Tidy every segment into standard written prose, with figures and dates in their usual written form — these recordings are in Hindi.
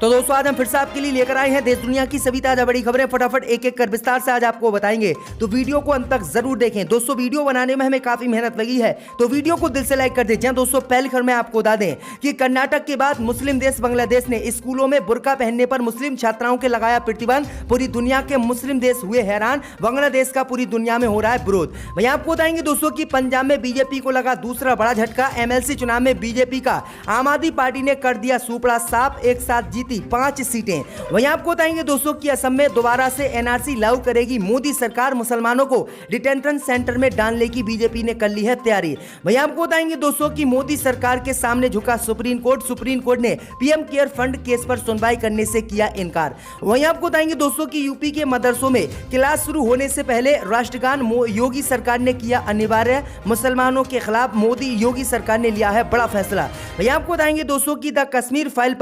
तो दोस्तों आज हम फिर से आपके लिए लेकर आए हैं देश दुनिया की सभी ताजा बड़ी खबरें। फटाफट एक एक कर विस्तार से आज आपको बताएंगे, तो वीडियो को अंत तक जरूर देखें। दोस्तों वीडियो बनाने में हमें काफी मेहनत लगी है, तो वीडियो को दिल से लाइक कर दीजिए। दोस्तों पहली खबर में आपको बता दें कि कर्नाटक के बाद मुस्लिम देश बांग्लादेश ने स्कूलों में बुर्का पहनने पर मुस्लिम छात्राओं के लगाया प्रतिबंध। पूरी दुनिया के मुस्लिम देश हुए हैरान, बांग्लादेश का पूरी दुनिया में हो रहा है विरोध। वहीं आपको बताएंगे दोस्तों की पंजाब में बीजेपी को लगा दूसरा बड़ा झटका। एमएलसी चुनाव में बीजेपी का आम आदमी पार्टी ने कर दिया सुपड़ा साफ, एक साथ जीती 5 सीटें। वहीं आपको बताएंगे दोस्तों कि असम में दोबारा से एनआरसी लागू करेगी मोदी सरकार, मुसलमानों को डिटेंशन सेंटर में डालने की बीजेपी ने कर ली है तैयारी। वहीं आपको बताएंगे दोस्तों कि मोदी सरकार के सामने झुका सुप्रीम कोर्ट ने पीएम केयर फंड केस पर सुनवाई करने से किया इनकार। वहीं आपको बताएंगे दोस्तों कि यूपी के मदरसों में क्लास शुरू होने से पहले राष्ट्रगान योगी सरकार ने किया अनिवार्य। मुसलमानों के खिलाफ मोदी योगी सरकार ने लिया है बड़ा फैसला। वहीं आपको बताएंगे दोस्तों की द कश्मीर फाइल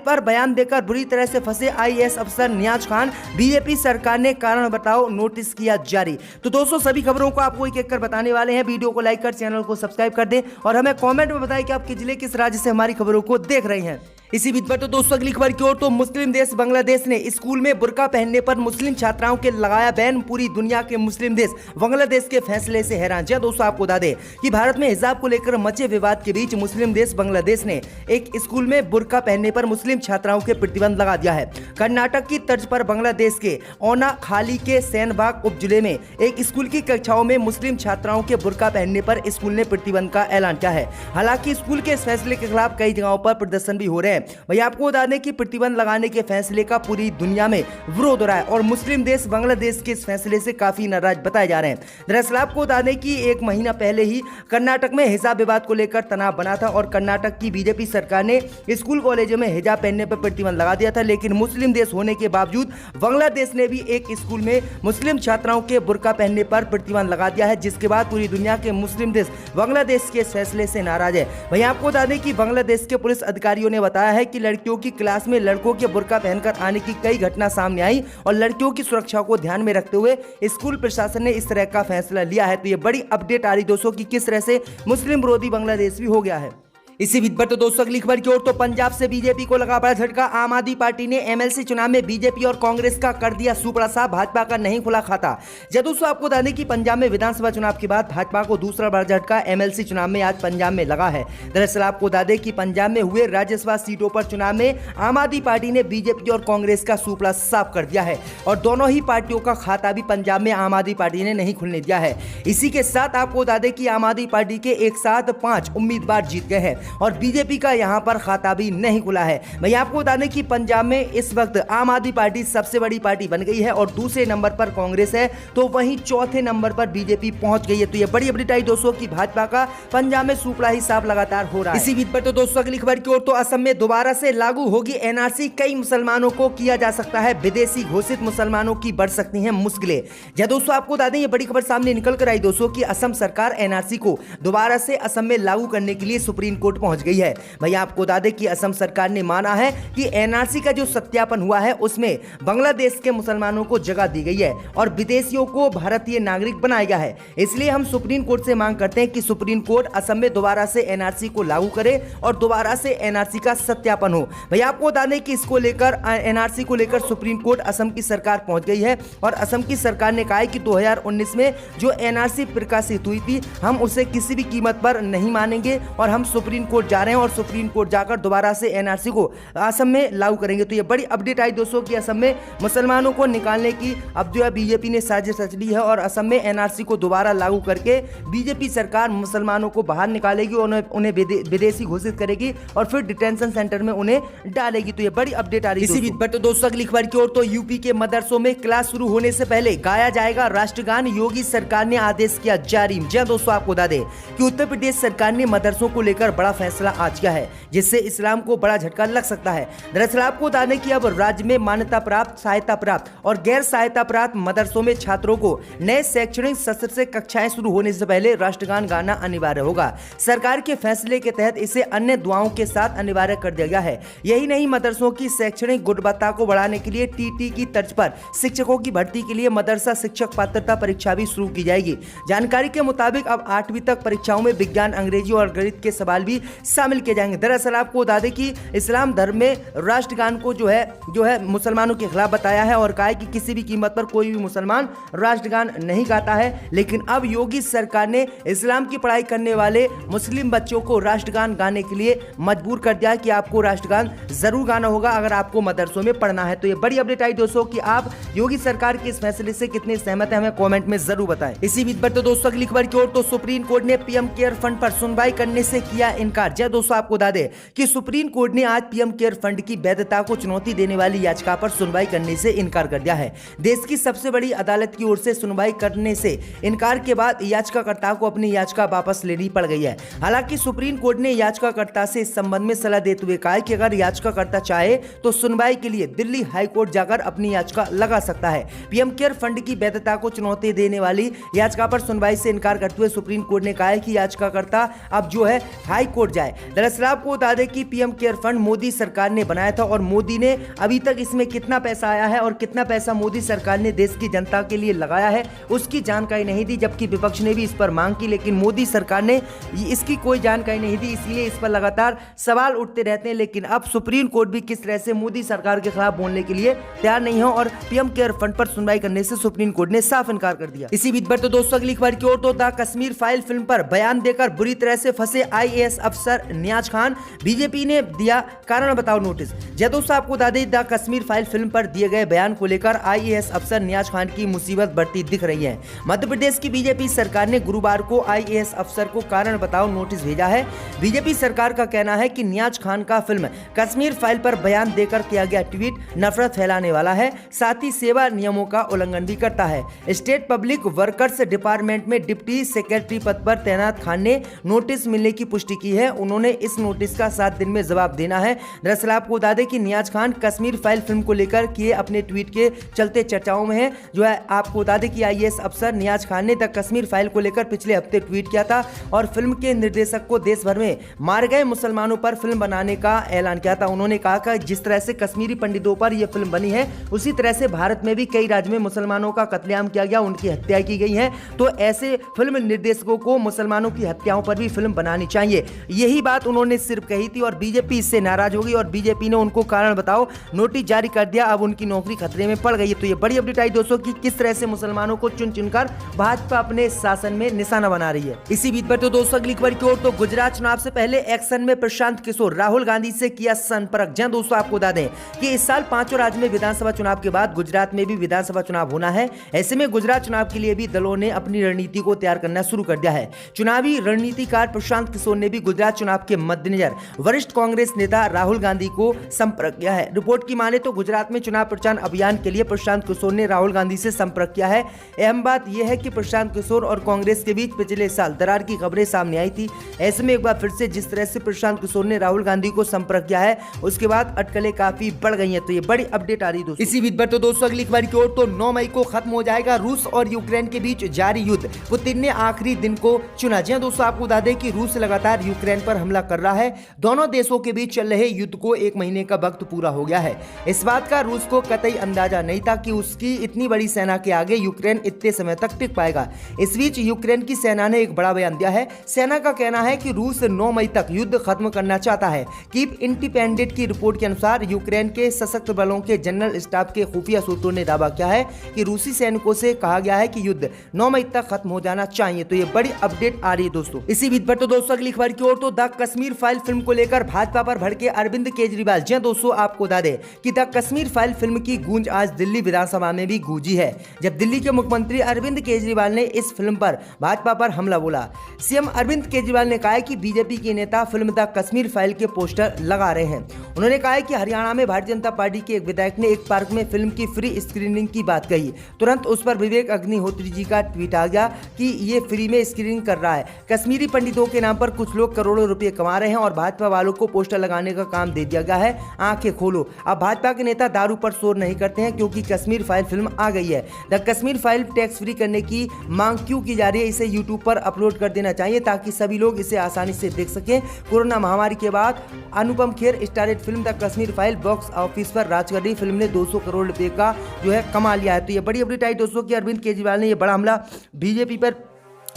पर बयान देकर बुरी तरह से फंसे आईएएस अफसर नियाज खान, बीजेपी सरकार ने कारण बताओ नोटिस किया जारी। तो दोस्तों सभी खबरों को आपको एक एक कर बताने वाले हैं। वीडियो को लाइक कर चैनल को सब्सक्राइब कर दें और हमें कमेंट में बताएं कि आप किस जिले किस राज्य से हमारी खबरों को देख रहे हैं। इसी बीच पर तो दोस्तों अगली खबर की ओर, तो मुस्लिम देश बांग्लादेश ने स्कूल में बुर्का पहनने पर मुस्लिम छात्राओं के लगाया बैन। पूरी दुनिया के मुस्लिम देश बांग्लादेश के फैसले से हैरान। जी दोस्तों आपको बता दें कि भारत में हिजाब को लेकर मचे विवाद के बीच मुस्लिम देश बांग्लादेश ने एक स्कूल में बुर्का पहनने पर मुस्लिम छात्राओं के प्रतिबंध लगा दिया है। कर्नाटक की तर्ज पर बांग्लादेश के ओना खाली के सैनबाग उपजिले में एक स्कूल की कक्षाओं में मुस्लिम छात्राओं के बुर्का पहनने पर स्कूल ने प्रतिबंध का ऐलान किया है। हालांकि स्कूल के इस फैसले के खिलाफ कई जगहों पर प्रदर्शन भी हो रहे हैं। वही आपको बता दें कि प्रतिबंध लगाने के फैसले का पूरी दुनिया में विरोध हो रहा है और मुस्लिम देश बांग्लादेश के इस फैसले से काफी नाराज बताए जा रहे हैं। दरअसल आपको बता दें कि एक महीना पहले ही कर्नाटक में हिजाब विवाद को लेकर तनाव बना था और कर्नाटक की बीजेपी सरकार ने स्कूल कॉलेजों में हिजाब पहनने पर प्रतिबंध लगा दिया था। लेकिन मुस्लिम देश होने के बावजूद बांग्लादेश ने भी एक स्कूल में मुस्लिम छात्राओं के बुर्का पहनने पर प्रतिबंध लगा दिया है, जिसके बाद पूरी दुनिया के मुस्लिम देश बांग्लादेश के फैसले से नाराज है। वहीं आपको बता दें कि बांग्लादेश के पुलिस अधिकारियों ने बताया है कि लड़कियों की क्लास में लड़कों के बुर्का पहनकर आने की कई घटना सामने आई और लड़कियों की सुरक्षा को ध्यान में रखते हुए स्कूल प्रशासन ने इस तरह का फैसला लिया है। तो ये बड़ी अपडेट आ रही दोस्तों कि किस तरह से मुस्लिम विरोधी बांग्लादेश भी हो गया है। इसी बीच पर तो दोस्तों अगली खबर की ओर, तो पंजाब से बीजेपी को लगा बड़ा झटका। आम आदमी पार्टी ने एमएलसी चुनाव में बीजेपी और कांग्रेस का कर दिया सुपड़ा साफ, भाजपा का नहीं खुला खाता। जब दोस्तों आपको बता दें कि पंजाब में विधानसभा चुनाव के बाद भाजपा को दूसरा बड़ा झटका एमएलसी चुनाव में आज पंजाब में लगा है। दरअसल आपको बता दें कि पंजाब में हुए राज्यसभा सीटों पर चुनाव में आम आदमी पार्टी ने बीजेपी और कांग्रेस का सुपड़ा साफ कर दिया है और दोनों ही पार्टियों का खाता भी पंजाब में आम आदमी पार्टी ने नहीं खुलने दिया है। इसी के साथ आपको बता दें कि आम आदमी पार्टी के एक साथ 5 उम्मीदवार जीत गए हैं और बीजेपी का यहां पर खाता भी नहीं खुला है। मैं आपको बता दें कि पंजाब में इस वक्त आम आदमी पार्टी सबसे बड़ी पार्टी बन गई है और दूसरे नंबर पर कांग्रेस है, तो वहीं चौथे नंबर पर बीजेपी पहुंच गई है। तो ये बड़ी अपडेट आई दोस्तों की भाजपा का पंजाब में सुपड़ा ही साफ लगातार हो रहा है। इसी बीच पर तो दोस्तों अगली खबर की ओर, तो असम में दोबारा से लागू होगी एनआरसी। कई मुसलमानों को किया जा सकता है विदेशी घोषित, मुसलमानों की बढ़ सकती है मुश्किलें। जब दोस्तों आपको बता दें ये बड़ी खबर सामने निकल कर आई दोस्तों की असम सरकार एनआरसी को दोबारा से असम में लागू करने के लिए सुप्रीम कोर्ट पहुंच गई है। भैया आपको बता दें कि असम सरकार ने माना है कि एनआरसी का जो सत्यापन हुआ है उसमें बांग्लादेश के मुसलमानों को जगह दी गई है और विदेशियों को भारतीय नागरिक बनाया गया है। इसलिए हम सुप्रीम कोर्ट से मांग करते हैं कि सुप्रीम कोर्ट असम में दोबारा से एनआरसी को लागू करे और दोबारा से एनआरसी का सत्यापन हो। भैया आपको बता दें कि इसको लेकर एनआरसी को लेकर सुप्रीम कोर्ट असम की सरकार पहुंच गई है और असम की सरकार ने कहा है कि 2019 में जो एनआरसी प्रकाशित हुई थी हम उसे किसी भी कीमत पर नहीं मानेंगे और हम सुप्रीम कोर्ट जा रहे हैं और सुप्रीम कोर्ट जाकर दोबारा से एनआरसी को असम में लागू करेंगे। तो ये बड़ी अपडेट आई दोस्तों कि असम में मुसलमानों को निकालने की अब जो है बीजेपी ने साजिश रच ली है और असम में एनआरसी को दोबारा लागू करके बीजेपी सरकार मुसलमानों को बाहर निकालेगी और उन्हें विदेशी घोषित करेगी और फिर डिटेंशन सेंटर में उन्हें डालेगी। तो ये बड़ी अपडेट आ रही है। इसी बीच पर तो दोस्तों अगली खबर की ओर, तो यूपी के मदरसों में क्लास शुरू होने से पहले गाया जाएगा राष्ट्रगान, योगी सरकार ने आदेश किया जारी। जी दोस्तों आपको बता दें कि उत्तर प्रदेश सरकार ने मदरसों को लेकर बड़ा फैसला आज किया है, जिससे इस्लाम को बड़ा झटका लग सकता है। दरअसल आपको बता दें कि अब राज्य में मान्यता प्राप्त, सहायता प्राप्त और गैर सहायता प्राप्त मदरसों में छात्रों को नए शैक्षणिक सत्र से कक्षाएं शुरू होने से पहले राष्ट्रगान गाना अनिवार्य होगा। सरकार के फैसले के तहत इसे अन्य दुआओं के साथ अनिवार्य कर दिया गया है। यही नहीं, मदरसों की शैक्षणिक गुणवत्ता को बढ़ाने के लिए टीटी की तर्ज पर शिक्षकों की भर्ती के लिए मदरसा शिक्षक पात्रता परीक्षा भी शुरू की जाएगी। जानकारी के मुताबिक अब 8वीं तक परीक्षाओं में विज्ञान, अंग्रेजी और गणित के सवाल भी शामिल किए जाएंगे। दरअसल आपको बता दें कि इस्लाम धर्म में राष्ट्रगान को जो है मुसलमानों के खिलाफ बताया है और कहा है कि किसी भी कीमत पर कोई भी मुसलमान राष्ट्रगान नहीं गाता है। लेकिन अब योगी सरकार ने इस्लाम की पढ़ाई करने वाले मुस्लिम बच्चों को राष्ट्रगान गाने के लिए मजबूर कर दिया कि आपको राष्ट्रगान जरूर गाना होगा अगर आपको मदरसों में पढ़ना है। तो ये बड़ी अपडेट आई दोस्तों कि आप योगी सरकार के इस फैसले से कितने सहमत हैं, हमें कमेंट में जरूर बताएं। इसी बीच पर तो दोस्तों अगली खबर की ओर, तो सुप्रीम कोर्ट ने पीएम केयर फंड पर सुनवाई करने से किया इनकार। जय दोस्तों, आपको बता दें कि सुप्रीम कोर्ट ने आज पीएम केयर फंड की वैधता को चुनौती देने वाली याचिका पर सुनवाई करने से इनकार कर दिया है। देश की सबसे बड़ी अदालत की ओर से सुनवाई करने से इनकार के बाद याचिकाकर्ता को अपनी याचिका वापस लेनी पड़ गई है। हालांकि सुप्रीम कोर्ट ने याचिकाकर्ता से इस संबंध में सलाह देते हुए कहा कि अगर याचिकाकर्ता चाहे तो सुनवाई के लिए दिल्ली हाई कोर्ट जाकर अपनी याचिका लगा सकता है। पीएम केयर फंड की वैधता को चुनौती देने वाली याचिका पर सुनवाई से इनकार करते हुए सुप्रीम कोर्ट ने कहा है कि याचिकाकर्ता अब जो है हाई कोर्ट जाए। दरअसल आपको बता दें कि पीएम केयर फंड मोदी सरकार ने बनाया था और मोदी ने अभी तक इसमें कितना पैसा आया है और कितना पैसा मोदी सरकार ने देश की जनता के लिए लगाया है उसकी जानकारी नहीं दी, जबकि विपक्ष ने भी इस पर मांग की, लेकिन मोदी सरकार ने इसकी कोई जानकारी नहीं दी। इसलिए इस पर लगातार सवाल उठते रहते हैं। लेकिन अब सुप्रीम कोर्ट भी किस तरह से मोदी सरकार के खिलाफ बोलने के लिए तैयार नहीं हो और पीएम केयर फंड पर सुनवाई करने से सुप्रीम कोर्ट ने साफ इनकार कर दिया। इसी बीच पर तो दोस्तों अगली खबर की ओर, तो द कश्मीर फाइल फिल्म पर बयान देकर बुरी तरह से फंसे आईएएस अफसर नियाज खान, बीजेपी ने दिया कारण बताओ नोटिस। जय दोस्तों, आपको बता दें द कश्मीर फाइल फिल्म पर दिए गए बयान को लेकर आईएएस अफसर नियाज खान की मुसीबत बढ़ती दिख रही है। मध्य प्रदेश की बीजेपी सरकार ने गुरुवार को आईएएस अफसर को कारण बताओ नोटिस भेजा है। बीजेपी सरकार का कहना है कि नियाज खान का फिल्म कश्मीर फाइल पर बयान देकर किया गया ट्वीट नफरत फैलाने वाला है, साथ ही सेवा नियमों का उल्लंघन भी करता है। स्टेट पब्लिक वर्कर्स डिपार्टमेंट में डिप्टी सेक्रेटरी पद पर तैनात खान ने नोटिस मिलने की पुष्टि की है। उन्होंने इस नोटिस का 7 दिन में जवाब देना है। दरअसल आपको बता दें कि नियाज खान कश्मीर फाइल फिल्म को लेकर किए अपने ट्वीट के चलते चर्चाओं में है। जो है आपको बता दें कि आईएएस अफसर नियाज खान ने द कश्मीर फाइल को लेकर पिछले हफ्ते ट्वीट किया था और फिल्म के निर्देशक को देश भर में मारे गए मुसलमानों पर फिल्म बनाने का ऐलान किया था। उन्होंने कहा कि जिस तरह से कश्मीरी पंडितों पर यह फिल्म बनी है उसी तरह से भारत में भी कई राज्यों में मुसलमानों का कत्लेआम किया गया, उनकी हत्या की गई है, तो ऐसे फिल्म निर्देशकों को मुसलमानों की हत्याओं पर भी फिल्म बनानी चाहिए। यही बात उन्होंने सिर्फ कही थी और बीजेपी इससे नाराज हो गई और बीजेपी ने उनको कारण बताओ नोटिस जारी कर दिया। अब उनकी नौकरी खतरे में पड़ गई है। तो ये बड़ी अपडेट आई दोस्तों कि किस तरह से मुसलमानों को चुन चुनकर भाजपा अपने शासन में निशाना बना रही है। इसी बीच पर तो दोस्तों अगली खबर की ओर, तो गुजरात चुनाव से पहले एक्शन में प्रशांत किशोर, राहुल गांधी से किया संपर्क। जहां दोस्तों आपको बता दें कि इस साल 5 राज्य में विधानसभा चुनाव के बाद गुजरात में भी विधानसभा चुनाव होना है। ऐसे में गुजरात चुनाव के लिए भी दलों ने अपनी रणनीति को तैयार करना शुरू कर दिया है। चुनावी रणनीतिकार प्रशांत किशोर ने भी गुजरात चुनाव के मद्देनजर वरिष्ठ कांग्रेस नेता राहुल गांधी को संपर्क किया है। रिपोर्ट की माने तो गुजरात में चुनाव प्रचार अभियान के लिए प्रशांत किशोर ने राहुल गांधी से संपर्क किया है। अहम बात यह है कि प्रशांत किशोर और कांग्रेस के बीच पिछले साल दरार की खबरें सामने आई थी। ऐसे में एक बार फिर से जिस तरह से प्रशांत किशोर ने राहुल गांधी को संपर्क किया है उसके बाद अटकलें काफी बढ़ गई हैं। तो ये बड़ी अपडेट आ रही है दोस्तों। इसी बीच पर तो दोस्तों अगली खबर की ओर, तो 9 मई को खत्म हो जाएगा रूस और यूक्रेन के बीच जारी युद्ध। पुतिन ने आखिरी दिन को चुना। जी दोस्तों, आपको बता दें कि रूस लगातार यूक्रेन पर हमला कर रहा है। दोनों देशों के बीच चल रहे युद्ध को 1 महीने का वक्त पूरा हो गया है। इस बात का रूस को कतई अंदाजा नहीं था कि उसकी इतनी बड़ी सेना के आगे यूक्रेन इतने समय तक टिक पाएगा। इस बीच यूक्रेन की सेना ने एक बड़ा बयान दिया है। सेना का कहना है कि रूस 9 मई तक युद्ध खत्म करना चाहता है। कीप इंडिपेंडेंट की रिपोर्ट के अनुसार यूक्रेन के सशस्त्र बलों के जनरल स्टाफ के खुफिया सूत्रों ने दावा किया है कि रूसी सैनिकों से कहा गया है कि युद्ध 9 मई तक खत्म हो जाना चाहिए। तो ये बड़ी अपडेट आ रही है दोस्तों। इसी बीच पर तो दोस्तों अगली खबर की ओर, तो द कश्मीर फाइल फिल्म को लेकर भाजपा पर भड़के अरविंद केजरीवाल। जी दोस्तों, आपको बता दें कि द कश्मीर फाइल फिल्म की गूंज आज दिल्ली विधानसभा में भी गूंजी है, जब दिल्ली के मुख्यमंत्री अरविंद केजरीवाल ने इस फिल्म पर भाजपा पर हमला बोला। सीएम अरविंद केजरीवाल ने कहा कि बीजेपी के नेता फिल्म द कश्मीर फाइल के पोस्टर लगा रहे हैं। उन्होंने कहा कि हरियाणा में भारतीय जनता पार्टी के एक विधायक ने एक पार्क में फिल्म की फ्री स्क्रीनिंग की बात कही। तुरंत उस पर विवेक अग्निहोत्री जी का ट्वीट आ गया कि ये फ्री में स्क्रीनिंग कर रहा है। कश्मीरी पंडितों के नाम पर कुछ लोग करोड़ों रुपए कमा रहे हैं और भाजपा वालों को पोस्टर लगाने का काम दे दिया गया है। आंखें खोलो, अब भाजपा के नेता दारू पर शोर नहीं करते हैं क्योंकि कश्मीर फाइल फिल्म आ गई है। The Kashmir file tax free करने की मांग क्यों की जा रही है? इसे यूट्यूब पर अपलोड कर देना चाहिए ताकि सभी लोग इसे आसानी से देख सकें। कोरोना महामारी के बाद Anupam Kher starrer film the Kashmir file box office पर राज कर रही। फिल्म ने 200 करोड़ रुपए का जो है कमा लिया है। तो ये बड़ी अपडेट आई दोस्तों कि अरविंद केजरीवाल ने ये बड़ा हमला बीजेपी पर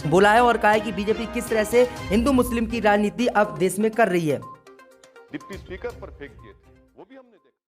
बोला है और कहा है कि बीजेपी किस तरह से हिंदू मुस्लिम की राजनीति अब देश में कर रही है। डिप्टी स्पीकर पर फेंक दिए थे, वो भी हमने देखा।